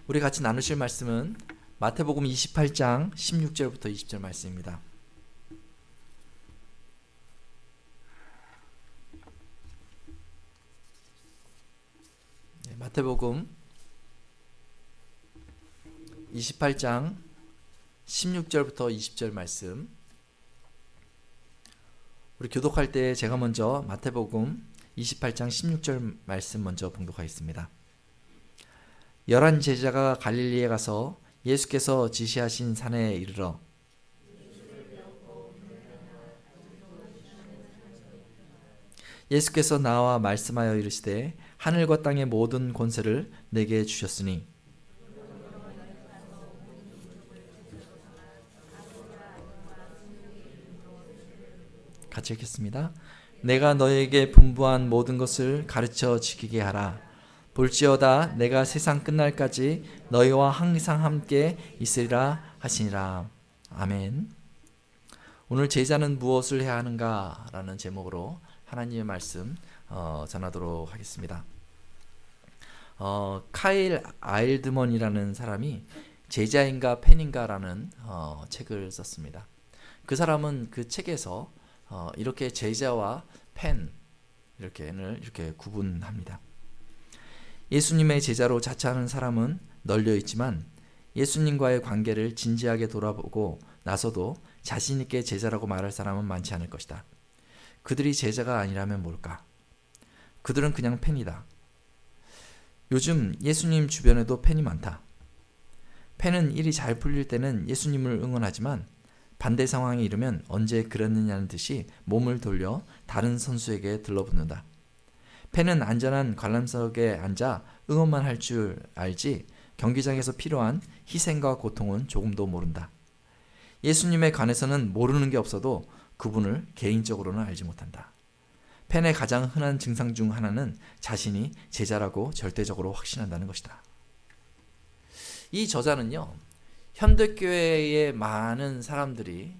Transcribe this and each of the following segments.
우리 같이 나누실 말씀은 마태복음 28장 16절부터 20절 말씀입니다. 마태복음 28장 16절부터 20절 말씀. 우리 교독할 때 제가 먼저 마태복음 28장 16절 말씀 먼저 봉독하겠습니다. 11 제자가 갈릴리에 가서 예수께서 지시하신 산에 이르러 예수께서 나와 말씀하여 이르시되 하늘과 땅의 모든 권세를 내게 주셨으니 같이 읽겠습니다. 내가 너에게 분부한 모든 것을 가르쳐 지키게 하라. 볼지어다 내가 세상 끝날까지 너희와 항상 함께 있으리라 하시니라. 아멘. 오늘 제자는 무엇을 해야 하는가 라는 제목으로 하나님의 말씀 전하도록 하겠습니다. 카일 아일드먼이라는 사람이 제자인가 팬인가 라는 책을 썼습니다. 그 사람은 그 책에서 이렇게 제자와 팬 이렇게 구분합니다. 예수님의 제자로 자처하는 사람은 널려 있지만 예수님과의 관계를 진지하게 돌아보고 나서도 자신 있게 제자라고 말할 사람은 많지 않을 것이다. 그들이 제자가 아니라면 뭘까? 그들은 그냥 팬이다. 요즘 예수님 주변에도 팬이 많다. 팬은 일이 잘 풀릴 때는 예수님을 응원하지만 반대 상황에 이르면 언제 그랬느냐는 듯이 몸을 돌려 다른 선수에게 들러붙는다. 팬은 안전한 관람석에 앉아 응원만 할 줄 알지 경기장에서 필요한 희생과 고통은 조금도 모른다. 예수님에 관해서는 모르는 게 없어도 그분을 개인적으로는 알지 못한다. 팬의 가장 흔한 증상 중 하나는 자신이 제자라고 절대적으로 확신한다는 것이다. 이 저자는요, 현대교회의 많은 사람들이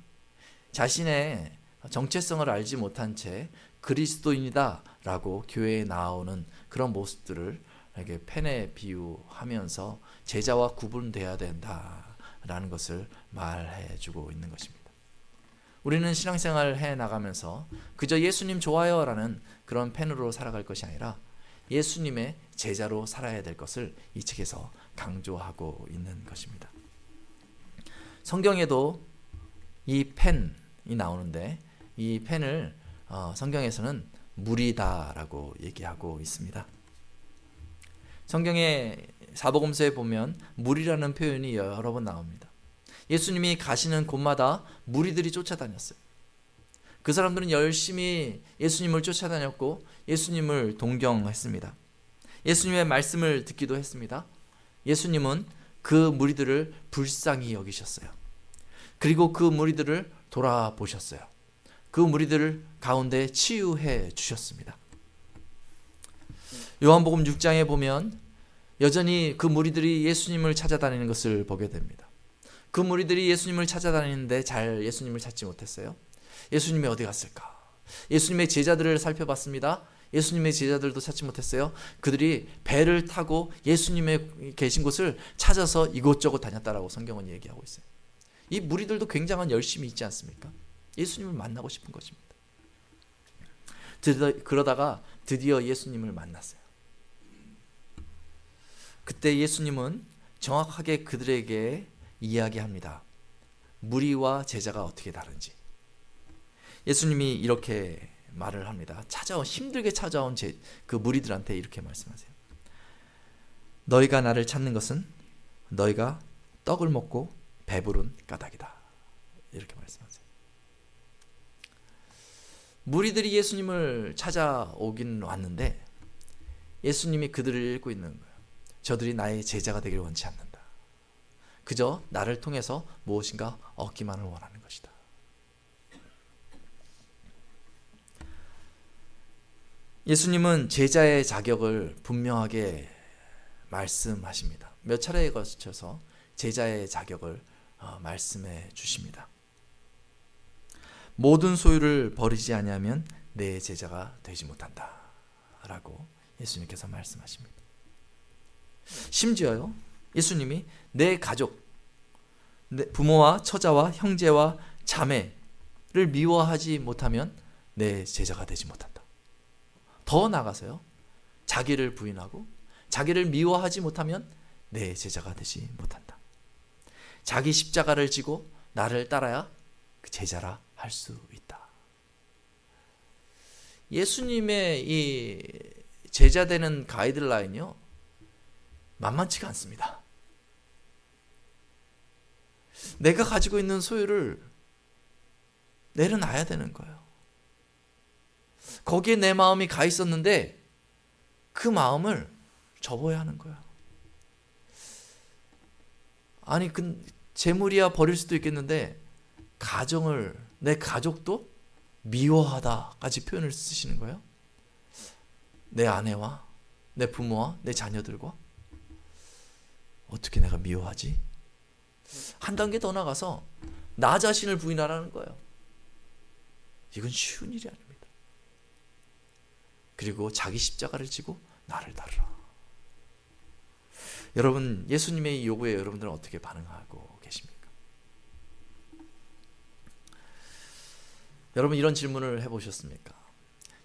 자신의 정체성을 알지 못한 채 그리스도인이다 라고 교회에 나오는 그런 모습들을 이렇게 팬에 비유하면서 제자와 구분돼야 된다라는 것을 말해주고 있는 것입니다. 우리는 신앙생활을 해나가면서 그저 예수님 좋아요 라는 그런 팬으로 살아갈 것이 아니라 예수님의 제자로 살아야 될 것을 이 책에서 강조하고 있는 것입니다. 성경에도 이 팬이 나오는데 이 팬을 성경에서는 무리다라고 얘기하고 있습니다. 성경의 사복음서에 보면 무리라는 표현이 여러 번 나옵니다. 예수님이 가시는 곳마다 무리들이 쫓아다녔어요. 그 사람들은 열심히 예수님을 쫓아다녔고 예수님을 동경했습니다. 예수님의 말씀을 듣기도 했습니다. 예수님은 그 무리들을 불쌍히 여기셨어요. 그리고 그 무리들을 돌아보셨어요. 그 무리들 가운데 치유해 주셨습니다. 요한복음 6장에 보면 여전히 그 무리들이 예수님을 찾아다니는 것을 보게 됩니다. 그 무리들이 예수님을 찾아다니는데 잘 예수님을 찾지 못했어요. 예수님이 어디 갔을까? 예수님의 제자들을 살펴봤습니다. 예수님의 제자들도 찾지 못했어요. 그들이 배를 타고 예수님의 계신 곳을 찾아서 이곳저곳 다녔다라고 성경은 얘기하고 있어요. 이 무리들도 굉장한 열심이 있지 않습니까? 예수님을 만나고 싶은 것입니다. 그러다가 드디어 예수님을 만났어요. 그때 예수님은 정확하게 그들에게 이야기합니다. 무리와 제자가 어떻게 다른지. 예수님이 이렇게 말을 합니다. 힘들게 찾아온 그 무리들한테 이렇게 말씀하세요. 너희가 나를 찾는 것은 너희가 떡을 먹고 배부른 까닭이다. 이렇게 말씀하세요. 무리들이 예수님을 찾아오긴 왔는데 예수님이 그들을 읽고 있는 거예요. 저들이 나의 제자가 되기를 원치 않는다. 그저 나를 통해서 무엇인가 얻기만을 원하는 것이다. 예수님은 제자의 자격을 분명하게 말씀하십니다. 몇 차례에 걸쳐서 제자의 자격을 말씀해 주십니다. 모든 소유를 버리지 아니하면 내 제자가 되지 못한다 라고 예수님께서 말씀하십니다. 심지어요, 예수님이 내 가족, 내 부모와 처자와 형제와 자매를 미워하지 못하면 내 제자가 되지 못한다. 더 나아가서요, 자기를 부인하고 자기를 미워하지 못하면 내 제자가 되지 못한다. 자기 십자가를 지고 나를 따라야 그 제자라 할 수 있다. 예수님의 이 제자 되는 가이드라인이요, 만만치가 않습니다. 내가 가지고 있는 소유를 내려놔야 되는 거예요. 거기에 내 마음이 가 있었는데 그 마음을 접어야 하는 거예요. 아니, 재물이야 버릴 수도 있겠는데 가정을, 내 가족도 미워하다까지 표현을 쓰시는 거예요. 내 아내와 내 부모와 내 자녀들과 어떻게 내가 미워하지? 한 단계 더 나가서 나 자신을 부인하라는 거예요. 이건 쉬운 일이 아닙니다. 그리고 자기 십자가를 지고 나를 따르라. 여러분, 예수님의 이 요구에 여러분들은 어떻게 반응하고 계십니까? 여러분, 이런 질문을 해보셨습니까?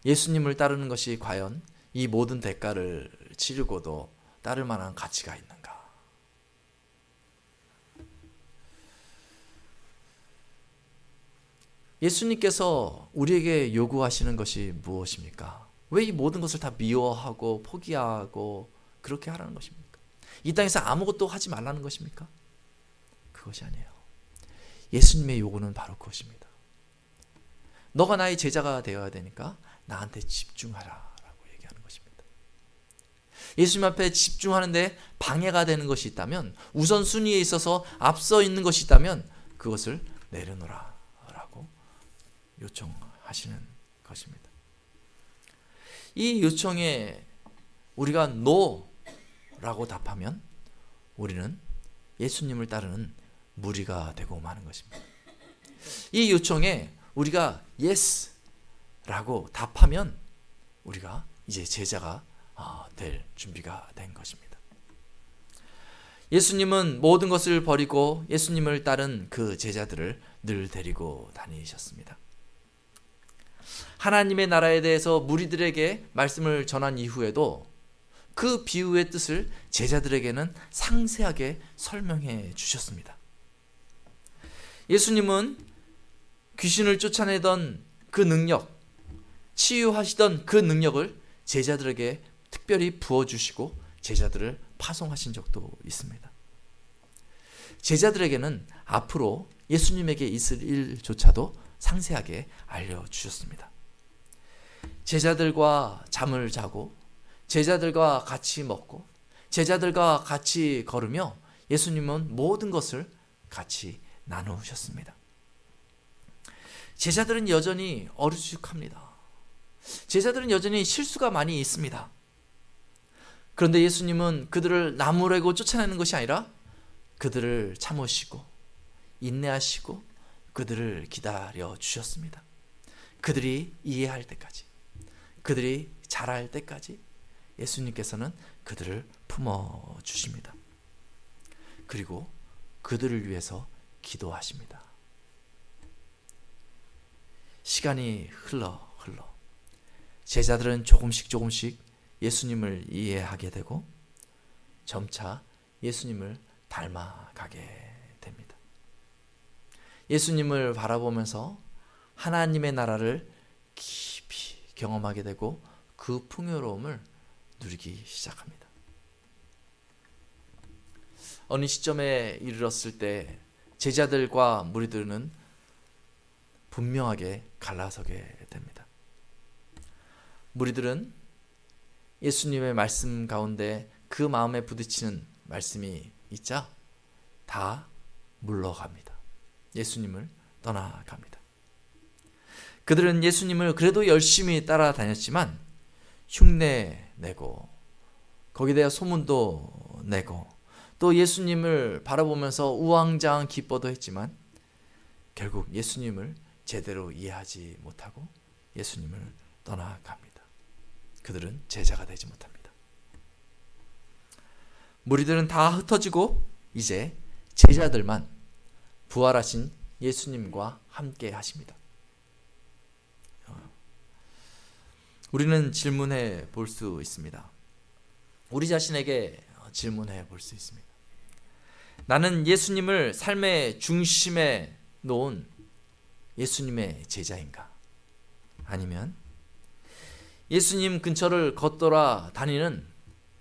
예수님을 따르는 것이 과연 이 모든 대가를 치르고도 따를 만한 가치가 있는가? 예수님께서 우리에게 요구하시는 것이 무엇입니까? 왜 이 모든 것을 다 미워하고 포기하고 그렇게 하라는 것입니까? 이 땅에서 아무것도 하지 말라는 것입니까? 그것이 아니에요. 예수님의 요구는 바로 그것입니다. 너가 나의 제자가 되어야 되니까 나한테 집중하라 라고 얘기하는 것입니다. 예수님 앞에 집중하는데 방해가 되는 것이 있다면, 우선순위에 있어서 앞서 있는 것이 있다면 그것을 내려놓으라 라고 요청하시는 것입니다. 이 요청에 우리가 NO라고 답하면 우리는 예수님을 따르는 무리가 되고 마는 것입니다. 이 요청에 우리가 YES라고 답하면 우리가 이제 제자가 될 준비가 된 것입니다. 예수님은 모든 것을 버리고 예수님을 따른 그 제자들을 늘 데리고 다니셨습니다. 하나님의 나라에 대해서 무리들에게 말씀을 전한 이후에도 그 비유의 뜻을 제자들에게는 상세하게 설명해 주셨습니다. 예수님은 귀신을 쫓아내던 그 능력, 치유하시던 그 능력을 제자들에게 특별히 부어주시고 제자들을 파송하신 적도 있습니다. 제자들에게는 앞으로 예수님에게 있을 일조차도 상세하게 알려주셨습니다. 제자들과 잠을 자고 제자들과 같이 먹고 제자들과 같이 걸으며 예수님은 모든 것을 같이 나누셨습니다. 제자들은 여전히 어리숙합니다. 제자들은 여전히 실수가 많이 있습니다. 그런데 예수님은 그들을 나무래고 쫓아내는 것이 아니라 그들을 참으시고 인내하시고 그들을 기다려 주셨습니다. 그들이 이해할 때까지, 그들이 자랄 때까지 예수님께서는 그들을 품어 주십니다. 그리고 그들을 위해서 기도하십니다. 시간이 흘러 제자들은 조금씩 예수님을 이해하게 되고 점차 예수님을 닮아가게 됩니다. 예수님을 바라보면서 하나님의 나라를 깊이 경험하게 되고 그 풍요로움을 누리기 시작합니다. 어느 시점에 이르렀을 때 제자들과 무리들은 분명하게 갈라서게 됩니다. 무리들은 예수님의 말씀 가운데 그 마음에 부딪히는 말씀이 있자 다 물러갑니다. 예수님을 떠나갑니다. 그들은 예수님을 그래도 열심히 따라다녔지만 흉내 내고 거기에 대해 소문도 내고 또 예수님을 바라보면서 우왕좌왕 기뻐도 했지만 결국 예수님을 제대로 이해하지 못하고 예수님을 떠나갑니다. 그들은 제자가 되지 못합니다. 무리들은 다 흩어지고 이제 제자들만 부활하신 예수님과 함께 하십니다. 우리는 질문해 볼 수 있습니다. 우리 자신에게 질문해 볼 수 있습니다. 나는 예수님을 삶의 중심에 놓은 예수님의 제자인가? 아니면 예수님 근처를 걷돌아 다니는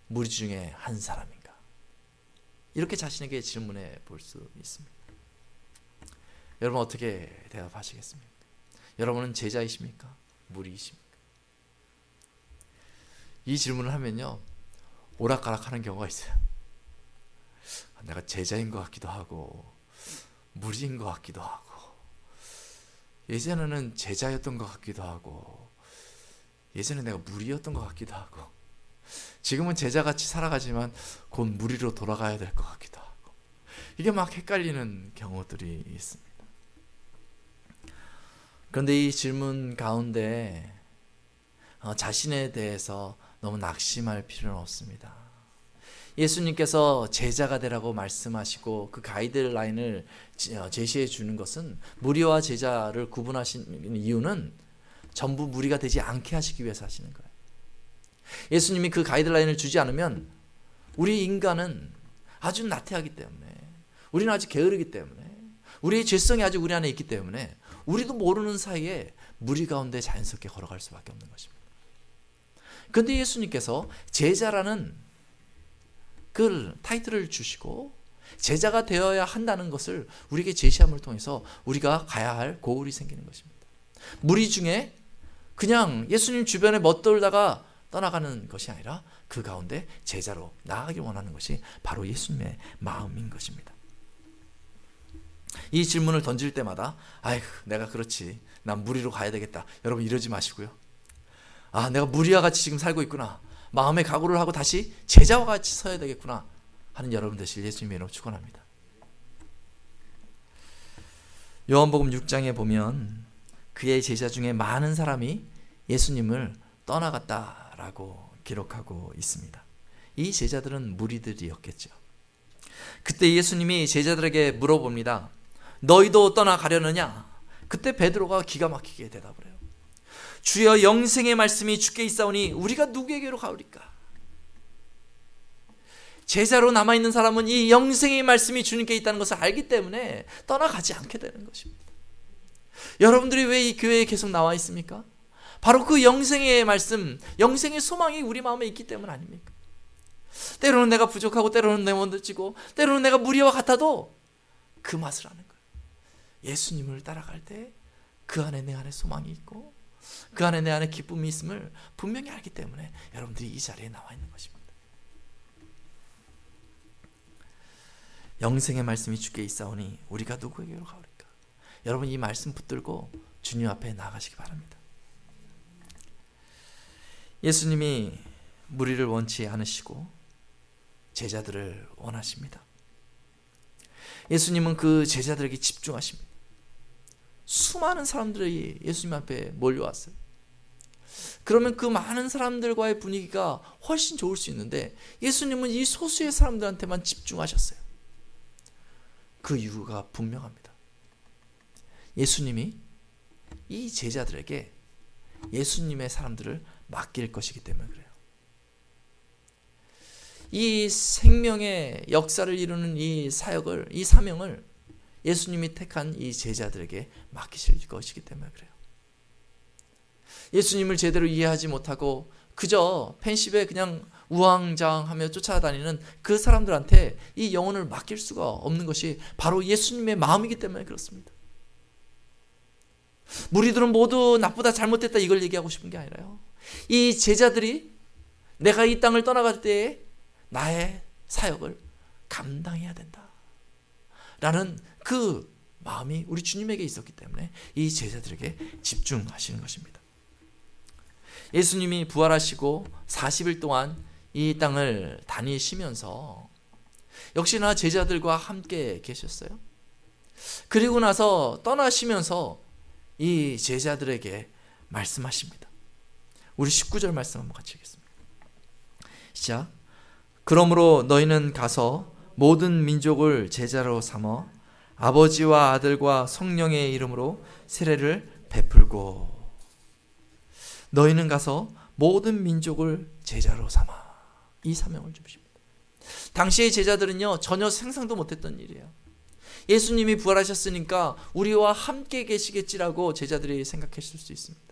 무리 중에 한 사람인가? 이렇게 자신에게 질문해 볼 수 있습니다. 여러분 어떻게 대답하시겠습니까? 여러분은 제자이십니까? 무리이십니까? 이 질문을 하면요, 오락가락하는 경우가 있어요. 내가 제자인 것 같기도 하고 무리인 것 같기도 하고, 예전에는 제자였던 것 같기도 하고 예전에 내가 무리였던 것 같기도 하고, 지금은 제자같이 살아가지만 곧 무리로 돌아가야 될 것 같기도 하고, 이게 막 헷갈리는 경우들이 있습니다. 그런데 이 질문 가운데 자신에 대해서 너무 낙심할 필요는 없습니다. 예수님께서 제자가 되라고 말씀하시고 그 가이드라인을 제시해 주는 것은, 무리와 제자를 구분하시는 이유는 전부 무리가 되지 않게 하시기 위해서 하시는 거예요. 예수님이 그 가이드라인을 주지 않으면 우리 인간은 아주 나태하기 때문에, 우리는 아주 게으르기 때문에, 우리의 죄성이 아직 우리 안에 있기 때문에 우리도 모르는 사이에 무리 가운데 자연스럽게 걸어갈 수밖에 없는 것입니다. 그런데 예수님께서 제자라는 그 타이틀을 주시고 제자가 되어야 한다는 것을 우리에게 제시함을 통해서 우리가 가야 할 고울이 생기는 것입니다. 무리 중에 그냥 예수님 주변에 멋돌다가 떠나가는 것이 아니라 그 가운데 제자로 나아가길 원하는 것이 바로 예수님의 마음인 것입니다. 이 질문을 던질 때마다 아이고 내가 그렇지, 난 무리로 가야 되겠다, 여러분 이러지 마시고요. 아, 내가 무리와 같이 지금 살고 있구나, 마음의 각오를 하고 다시 제자와 같이 서야 되겠구나 하는 여러분 되실 예수님의 이름으로 축원합니다. 요한복음 6장에 보면 그의 제자 중에 많은 사람이 예수님을 떠나갔다라고 기록하고 있습니다. 이 제자들은 무리들이었겠죠. 그때 예수님이 제자들에게 물어봅니다. 너희도 떠나가려느냐? 그때 베드로가 기가 막히게 대답을 해요. 주여, 영생의 말씀이 주께 있사오니 우리가 누구에게로 가오리까? 제자로 남아있는 사람은 이 영생의 말씀이 주님께 있다는 것을 알기 때문에 떠나가지 않게 되는 것입니다. 여러분들이 왜 이 교회에 계속 나와 있습니까? 바로 그 영생의 말씀, 영생의 소망이 우리 마음에 있기 때문 아닙니까? 때로는 내가 부족하고, 때로는 내 몸도 찌고, 때로는 내가 무리와 같아도 그 맛을 아는 거예요. 예수님을 따라갈 때 그 안에 내 안에 소망이 있고 그 안에 내 안에 기쁨이 있음을 분명히 알기 때문에 여러분들이 이 자리에 나와 있는 것입니다. 영생의 말씀이 주께 있사오니 우리가 누구에게로 가오리까? 여러분 이 말씀 붙들고 주님 앞에 나아가시기 바랍니다. 예수님이 무리를 원치 않으시고 제자들을 원하십니다. 예수님은 그 제자들에게 집중하십니다. 수많은 사람들이 예수님 앞에 몰려왔어요. 그러면 그 많은 사람들과의 분위기가 훨씬 좋을 수 있는데 예수님은 이 소수의 사람들한테만 집중하셨어요. 그 이유가 분명합니다. 예수님이 이 제자들에게 예수님의 사람들을 맡길 것이기 때문에 그래요. 이 생명의 역사를 이루는 이 사역을, 이 사명을 예수님이 택한 이 제자들에게 맡기실 것이기 때문에 그래요. 예수님을 제대로 이해하지 못하고 그저 펜십에 그냥 우왕좌왕하며 쫓아다니는 그 사람들한테 이 영혼을 맡길 수가 없는 것이 바로 예수님의 마음이기 때문에 그렇습니다. 무리들은 모두 나쁘다, 잘못됐다 이걸 얘기하고 싶은 게 아니라요, 이 제자들이 내가 이 땅을 떠나갈 때에 나의 사역을 감당해야 된다 라는 그 마음이 우리 주님에게 있었기 때문에 이 제자들에게 집중하시는 것입니다. 예수님이 부활하시고 40일 동안 이 땅을 다니시면서 역시나 제자들과 함께 계셨어요. 그리고 나서 떠나시면서 이 제자들에게 말씀하십니다. 우리 19절 말씀 한번 같이 읽겠습니다. 시작. 그러므로 너희는 가서 모든 민족을 제자로 삼어 아버지와 아들과 성령의 이름으로 세례를 베풀고, 너희는 가서 모든 민족을 제자로 삼아, 이 사명을 주십니다. 당시의 제자들은요, 전혀 상상도 못했던 일이에요. 예수님이 부활하셨으니까 우리와 함께 계시겠지라고 제자들이 생각했을 수 있습니다.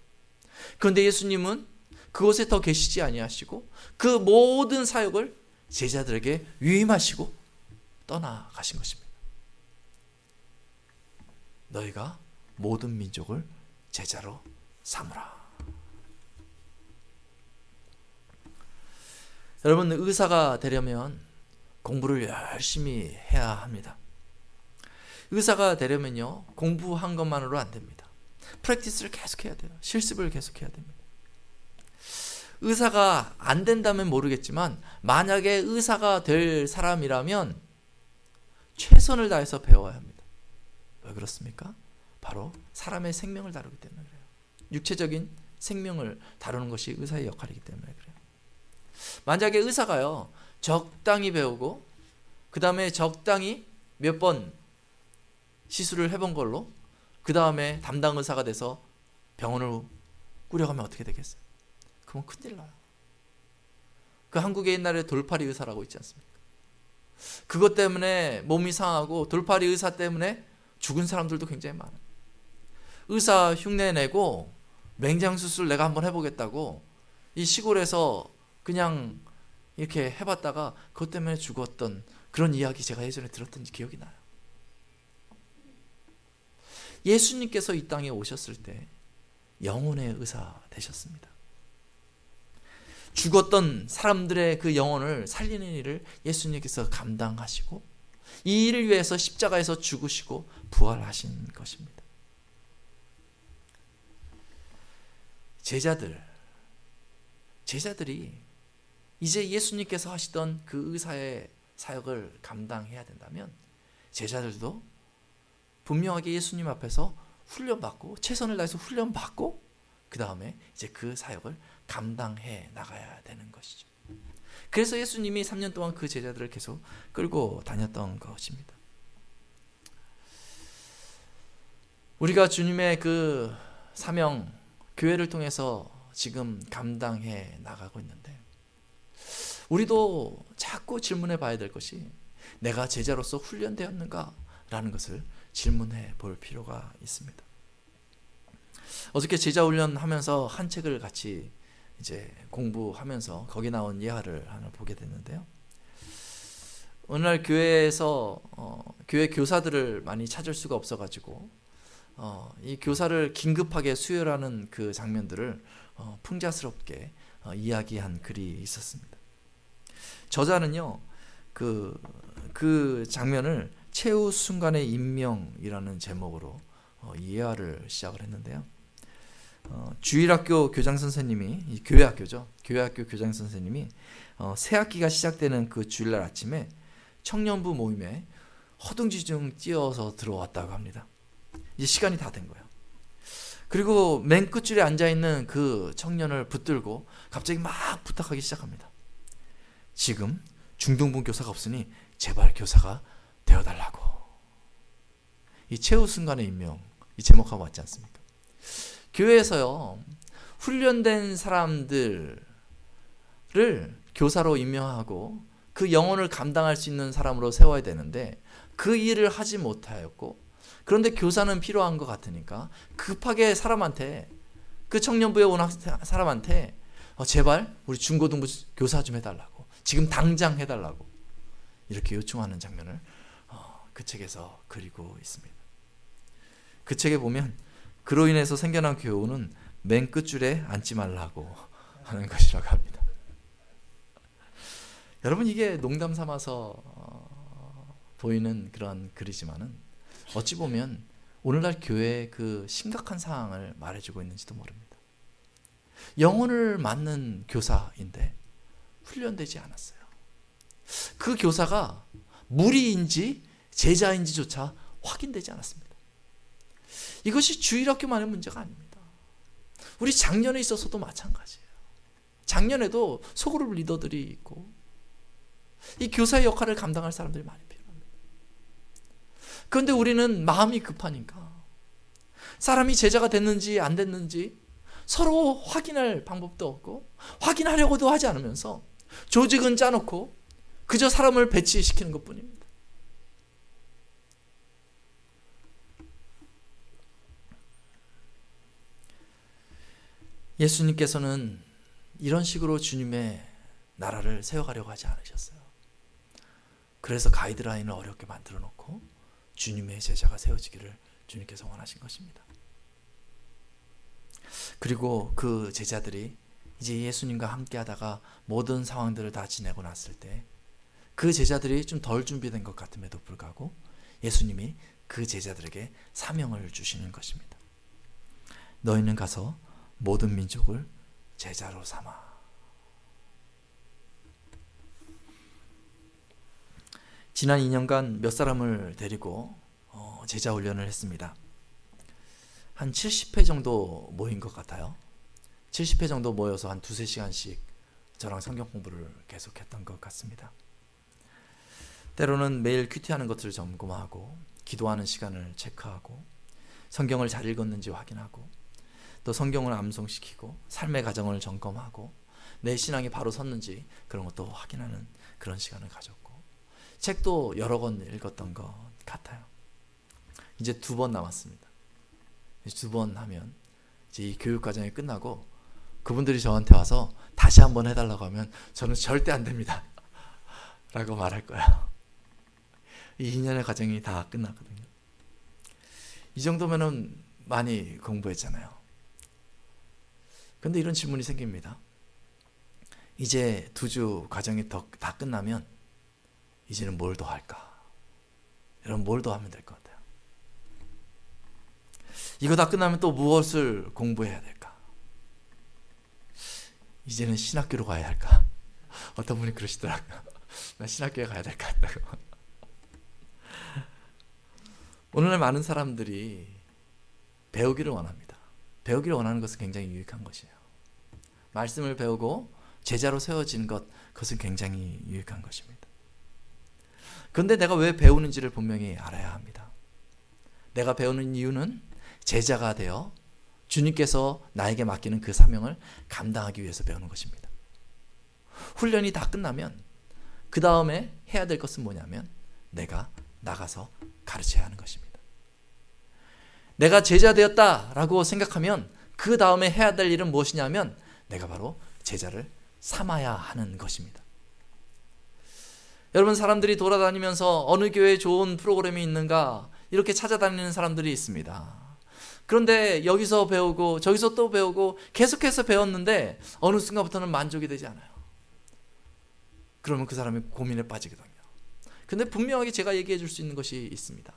그런데 예수님은 그곳에 더 계시지 아니하시고 그 모든 사역을 제자들에게 위임하시고 떠나가신 것입니다. 너희가 모든 민족을 제자로 삼으라. 여러분, 의사가 되려면 공부를 열심히 해야 합니다. 의사가 되려면요, 공부한 것만으로 안 됩니다. 프랙티스를 계속해야 돼요. 실습을 계속해야 됩니다. 의사가 안 된다면 모르겠지만 만약에 의사가 될 사람이라면 최선을 다해서 배워야 합니다. 왜 그렇습니까? 바로 사람의 생명을 다루기 때문에 그래요. 육체적인 생명을 다루는 것이 의사의 역할이기 때문에 그래요. 만약에 의사가요, 적당히 배우고 그 다음에 적당히 몇 번 시술을 해본 걸로 그 다음에 담당 의사가 돼서 병원을 꾸려가면 어떻게 되겠어요? 그건 큰일 나요. 그 한국에 옛날에 돌팔이 의사라고 있지 않습니까? 그것 때문에 몸이 상하고 돌팔이 의사 때문에 죽은 사람들도 굉장히 많아요. 의사 흉내 내고 맹장수술 내가 한번 해보겠다고 이 시골에서 그냥 이렇게 해봤다가 그것 때문에 죽었던 그런 이야기 제가 예전에 들었던 기억이 나요. 예수님께서 이 땅에 오셨을 때 영혼의 의사 되셨습니다. 죽었던 사람들의 그 영혼을 살리는 일을 예수님께서 감당하시고 이 일을 위해서 십자가에서 죽으시고 부활하신 것입니다. 제자들이 이제 예수님께서 하시던 그 의사의 사역을 감당해야 된다면 제자들도 분명하게 예수님 앞에서 훈련받고 최선을 다해서 훈련받고 그 다음에 이제 그 사역을 감당해 나가야 되는 것이죠. 그래서 예수님이 3년 동안 그 제자들을 계속 끌고 다녔던 것입니다. 우리가 주님의 그 사명, 교회를 통해서 지금 감당해 나가고 있는데 우리도 자꾸 질문해 봐야 될 것이 내가 제자로서 훈련되었는가? 라는 것을 질문해 볼 필요가 있습니다. 어저께 제자 훈련하면서 한 책을 같이 이제 공부하면서 거기 나온 예화를 하나 보게 됐는데요. 어느 날 교회에서 교회 교사들을 많이 찾을 수가 없어가지고 이 교사를 긴급하게 수혈하는 그 장면들을 풍자스럽게 이야기한 글이 있었습니다. 저자는요, 그 장면을 최후 순간의 임명이라는 제목으로 이 예화를 시작을 했는데요. 주일학교 교장 선생님이, 이 교회학교죠. 교회학교 교장 선생님이 새 학기가 시작되는 그 주일날 아침에 청년부 모임에 허둥지둥 뛰어서 들어왔다고 합니다. 이제 시간이 다 된 거예요. 그리고 맨 끝줄에 앉아있는 그 청년을 붙들고 갑자기 막 부탁하기 시작합니다. 지금 중등부 교사가 없으니 제발 교사가 되어달라고. 이 최후 순간의 임명, 이 제목하고 맞지 않습니까? 교회에서요, 훈련된 사람들을 교사로 임명하고 그 영혼을 감당할 수 있는 사람으로 세워야 되는데 그 일을 하지 못하였고, 그런데 교사는 필요한 것 같으니까 급하게 사람한테, 그 청년부에 온 사람한테 제발 우리 중고등부 교사 좀 해달라고, 지금 당장 해달라고 이렇게 요청하는 장면을 그 책에서 그리고 있습니다. 그 책에 보면 그로 인해서 생겨난 교훈은 맨 끝줄에 앉지 말라고 하는 것이라고 합니다. 여러분, 이게 농담 삼아서 보이는 그런 글이지만은 어찌 보면 오늘날 교회의 그 심각한 상황을 말해주고 있는지도 모릅니다. 영혼을 맡는 교사인데 훈련되지 않았어요. 그 교사가 무리인지 제자인지조차 확인되지 않았습니다. 이것이 주일학교만의 문제가 아닙니다. 우리 작년에 있어서도 마찬가지예요. 작년에도 소그룹 리더들이 있고 이 교사의 역할을 감당할 사람들이 많이 필요합니다. 그런데 우리는 마음이 급하니까 사람이 제자가 됐는지 안 됐는지 서로 확인할 방법도 없고 확인하려고도 하지 않으면서 조직은 짜놓고 그저 사람을 배치시키는 것뿐입니다. 예수님께서는 이런 식으로 주님의 나라를 세워가려고 하지 않으셨어요. 그래서 가이드라인을 어렵게 만들어 놓고 주님의 제자가 세워지기를 주님께서 원하신 것입니다. 그리고 그 제자들이 이제 예수님과 함께 하다가 모든 상황들을 다 지내고 났을 때 그 제자들이 좀 덜 준비된 것 같음에도 불구하고 예수님이 그 제자들에게 사명을 주시는 것입니다. 너희는 가서 모든 민족을 제자로 삼아. 지난 2년간 몇 사람을 데리고 제자 훈련을 했습니다. 한 70회 정도 모인 것 같아요. 70회 정도 모여서 한 2-3시간씩 저랑 성경 공부를 계속했던 것 같습니다. 때로는 매일 큐티하는 것들을 점검하고 기도하는 시간을 체크하고 성경을 잘 읽었는지 확인하고 또 성경을 암송시키고 삶의 과정을 점검하고 내 신앙이 바로 섰는지 그런 것도 확인하는 그런 시간을 가졌고 책도 여러 권 읽었던 것 같아요. 이제 2번 남았습니다. 2번 하면 이제 이 교육 과정이 끝나고 그분들이 저한테 와서 다시 한번 해달라고 하면 저는 절대 안 됩니다 라고 말할 거예요. 이 2년의 과정이 다 끝났거든요. 이 정도면은 많이 공부했잖아요. 근데 이런 질문이 생깁니다. 이제 2주 과정이 다 끝나면 이제는 뭘 더 할까? 여러분, 뭘 더 하면 될 것 같아요? 이거 다 끝나면 또 무엇을 공부해야 될까? 이제는 신학교로 가야 할까? 어떤 분이 그러시더라고요. 나 신학교에 가야 될 것 같다고. 오늘날 많은 사람들이 배우기를 원합니다. 배우기를 원하는 것은 굉장히 유익한 것이에요. 말씀을 배우고 제자로 세워지는 것, 그것은 굉장히 유익한 것입니다. 그런데 내가 왜 배우는지를 분명히 알아야 합니다. 내가 배우는 이유는 제자가 되어 주님께서 나에게 맡기는 그 사명을 감당하기 위해서 배우는 것입니다. 훈련이 다 끝나면 그 다음에 해야 될 것은 뭐냐면 내가 나가서 가르쳐야 하는 것입니다. 내가 제자 되었다라고 생각하면 그 다음에 해야 될 일은 무엇이냐면 내가 바로 제자를 삼아야 하는 것입니다. 여러분, 사람들이 돌아다니면서 어느 교회에 좋은 프로그램이 있는가 이렇게 찾아다니는 사람들이 있습니다. 그런데 여기서 배우고 저기서 또 배우고 계속해서 배웠는데 어느 순간부터는 만족이 되지 않아요. 그러면 그 사람이 고민에 빠지거든요. 근데 분명하게 제가 얘기해 줄 수 있는 것이 있습니다.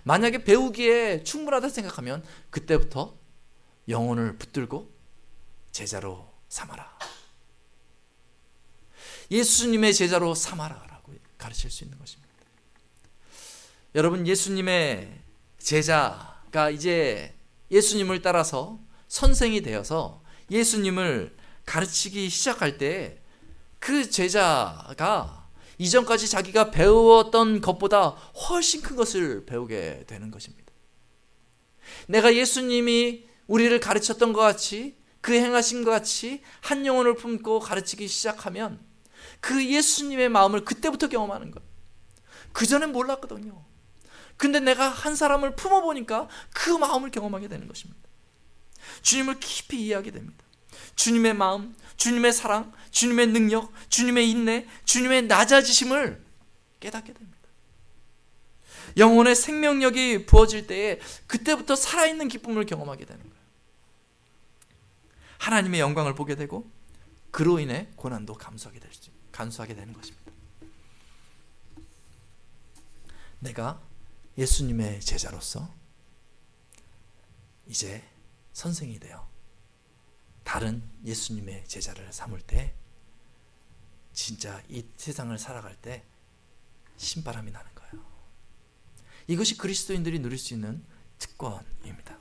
만약에 배우기에 충분하다 생각하면 그때부터 영혼을 붙들고 제자로 삼아라. 예수님의 제자로 삼아라 라고 가르칠 수 있는 것입니다. 여러분, 예수님의 제자가 이제 예수님을 따라서 선생이 되어서 예수님을 가르치기 시작할 때 그 제자가 이전까지 자기가 배웠던 것보다 훨씬 큰 것을 배우게 되는 것입니다. 내가 예수님이 우리를 가르쳤던 것 같이 그 행하신 것 같이 한 영혼을 품고 가르치기 시작하면 그 예수님의 마음을 그때부터 경험하는 거예요. 그전엔 몰랐거든요. 근데 내가 한 사람을 품어보니까 그 마음을 경험하게 되는 것입니다. 주님을 깊이 이해하게 됩니다. 주님의 마음, 주님의 사랑, 주님의 능력, 주님의 인내, 주님의 낮아지심을 깨닫게 됩니다. 영혼의 생명력이 부어질 때에 그때부터 살아있는 기쁨을 경험하게 되는 거예요. 하나님의 영광을 보게 되고 그로 인해 고난도 감수하게 되는 것입니다. 내가 예수님의 제자로서 이제 선생이 되어 다른 예수님의 제자를 삼을 때 진짜 이 세상을 살아갈 때 신바람이 나는 거예요. 이것이 그리스도인들이 누릴 수 있는 특권입니다.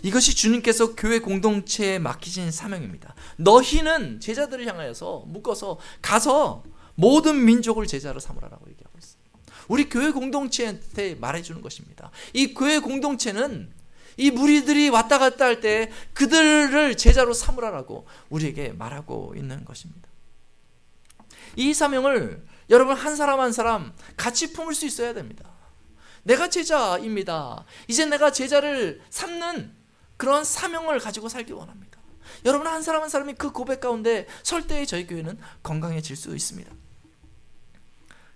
이것이 주님께서 교회 공동체에 맡기신 사명입니다. 너희는 제자들을 향하여서 묶어서 가서 모든 민족을 제자로 삼으라라고 얘기하고 있어요. 우리 교회 공동체한테 말해주는 것입니다. 이 교회 공동체는 이 무리들이 왔다 갔다 할 때 그들을 제자로 삼으라라고 우리에게 말하고 있는 것입니다. 이 사명을 여러분 한 사람 한 사람 같이 품을 수 있어야 됩니다. 내가 제자입니다. 이제 내가 제자를 삼는 그런 사명을 가지고 살기 원합니다. 여러분 한 사람 한 사람이 그 고백 가운데 설 때에 저희 교회는 건강해질 수 있습니다.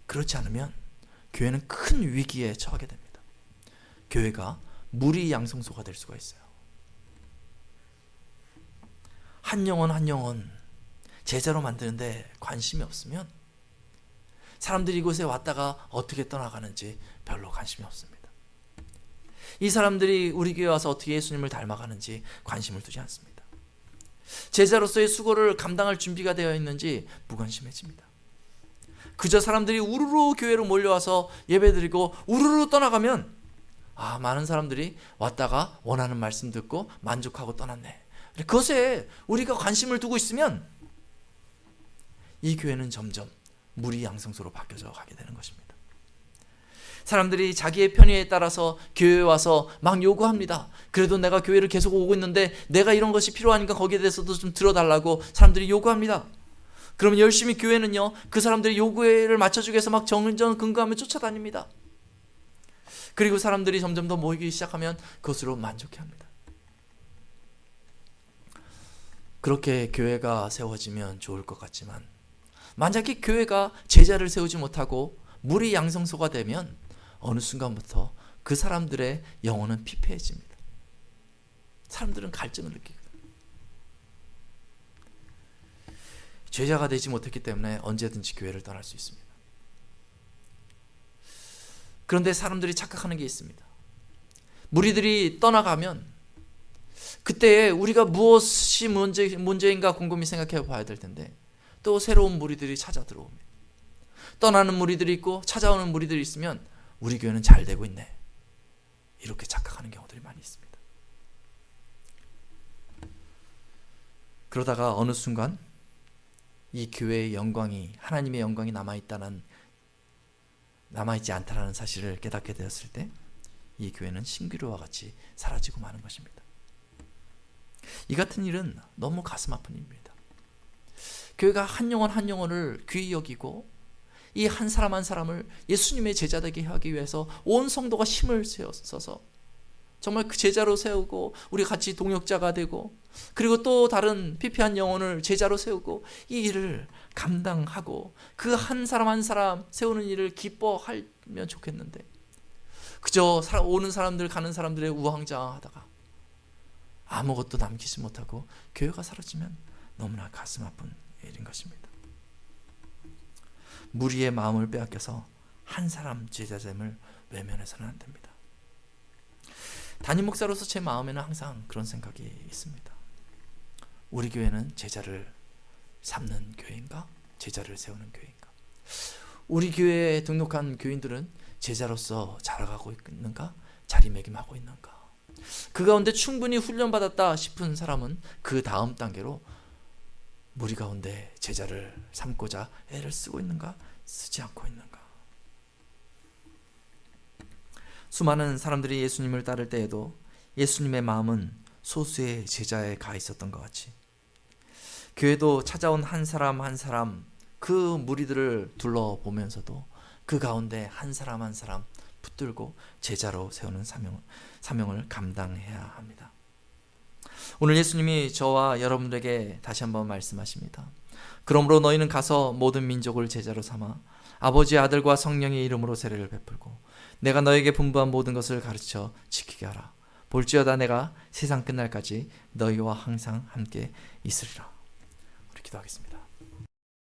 그렇지 않으면 교회는 큰 위기에 처하게 됩니다. 교회가 무리 양성소가 될 수가 있어요. 한 영혼 한 영혼 제자로 만드는데 관심이 없으면 사람들이 이곳에 왔다가 어떻게 떠나가는지 별로 관심이 없습니다. 이 사람들이 우리 교회 와서 어떻게 예수님을 닮아가는지 관심을 두지 않습니다. 제자로서의 수고를 감당할 준비가 되어 있는지 무관심해집니다. 그저 사람들이 우르르 교회로 몰려와서 예배드리고 우르르 떠나가면 많은 사람들이 왔다가 원하는 말씀 듣고 만족하고 떠났네. 그것에 우리가 관심을 두고 있으면 이 교회는 점점 무리 양성소로 바뀌어져 가게 되는 것입니다. 사람들이 자기의 편의에 따라서 교회에 와서 막 요구합니다. 그래도 내가 교회를 계속 오고 있는데 내가 이런 것이 필요하니까 거기에 대해서도 좀 들어달라고 사람들이 요구합니다. 그러면 열심히 교회는요 그 사람들의 요구를 맞춰주기 위해서 막 정근거하며 쫓아다닙니다. 그리고 사람들이 점점 더 모이기 시작하면 그것으로 만족해합니다. 그렇게 교회가 세워지면 좋을 것 같지만 만약에 교회가 제자를 세우지 못하고 무리 양성소가 되면 어느 순간부터 그 사람들의 영혼은 피폐해집니다. 사람들은 갈증을 느끼고 제자가 되지 못했기 때문에 언제든지 교회를 떠날 수 있습니다. 그런데 사람들이 착각하는 게 있습니다. 무리들이 떠나가면 그때 우리가 무엇이 문제인가 곰곰이 생각해 봐야 될 텐데 또 새로운 무리들이 찾아 들어옵니다. 떠나는 무리들이 있고 찾아오는 무리들이 있으면 우리 교회는 잘 되고 있네. 이렇게 착각하는 경우들이 많이 있습니다. 그러다가 어느 순간 이 교회의 영광이 하나님의 영광이 남아있지 않다라는 사실을 깨닫게 되었을 때 이 교회는 신기루와 같이 사라지고 마는 것입니다. 이 같은 일은 너무 가슴 아픈 일입니다. 교회가 한 영혼 한 영혼을 귀히 여기고 이 한 사람 한 사람을 예수님의 제자 되게 하기 위해서 온 성도가 힘을 써서 정말 그 제자로 세우고 우리 같이 동역자가 되고 그리고 또 다른 피폐한 영혼을 제자로 세우고 이 일을 감당하고 그 한 사람 한 사람 세우는 일을 기뻐하면 좋겠는데 그저 오는 사람들 가는 사람들의 우왕좌왕하다가 아무것도 남기지 못하고 교회가 사라지면 너무나 가슴 아픈 일인 것입니다. 무리의 마음을 빼앗겨서 한 사람 제자됨을 외면해서는 안 됩니다. 담임 목사로서 제 마음에는 항상 그런 생각이 있습니다. 우리 교회는 제자를 삼는 교회인가? 제자를 세우는 교회인가? 우리 교회에 등록한 교인들은 제자로서 자라가고 있는가? 자리매김하고 있는가? 그 가운데 충분히 훈련받았다 싶은 사람은 그 다음 단계로 무리 가운데 제자를 삼고자 애를 쓰고 있는가? 쓰지 않고 있는가? 수많은 사람들이 예수님을 따를 때에도 예수님의 마음은 소수의 제자에 가 있었던 것 같이 교회도 찾아온 한 사람 한 사람 그 무리들을 둘러보면서도 그 가운데 한 사람 한 사람 붙들고 제자로 세우는 사명을 감당해야 합니다. 오늘 예수님이 저와 여러분들에게 다시 한번 말씀하십니다. 그러므로 너희는 가서 모든 민족을 제자로 삼아 아버지 아들과 성령의 이름으로 세례를 베풀고 내가 너에게 분부한 모든 것을 가르쳐 지키게 하라. 볼지어다 내가 세상 끝날까지 너희와 항상 함께 있으리라. 우리 기도하겠습니다.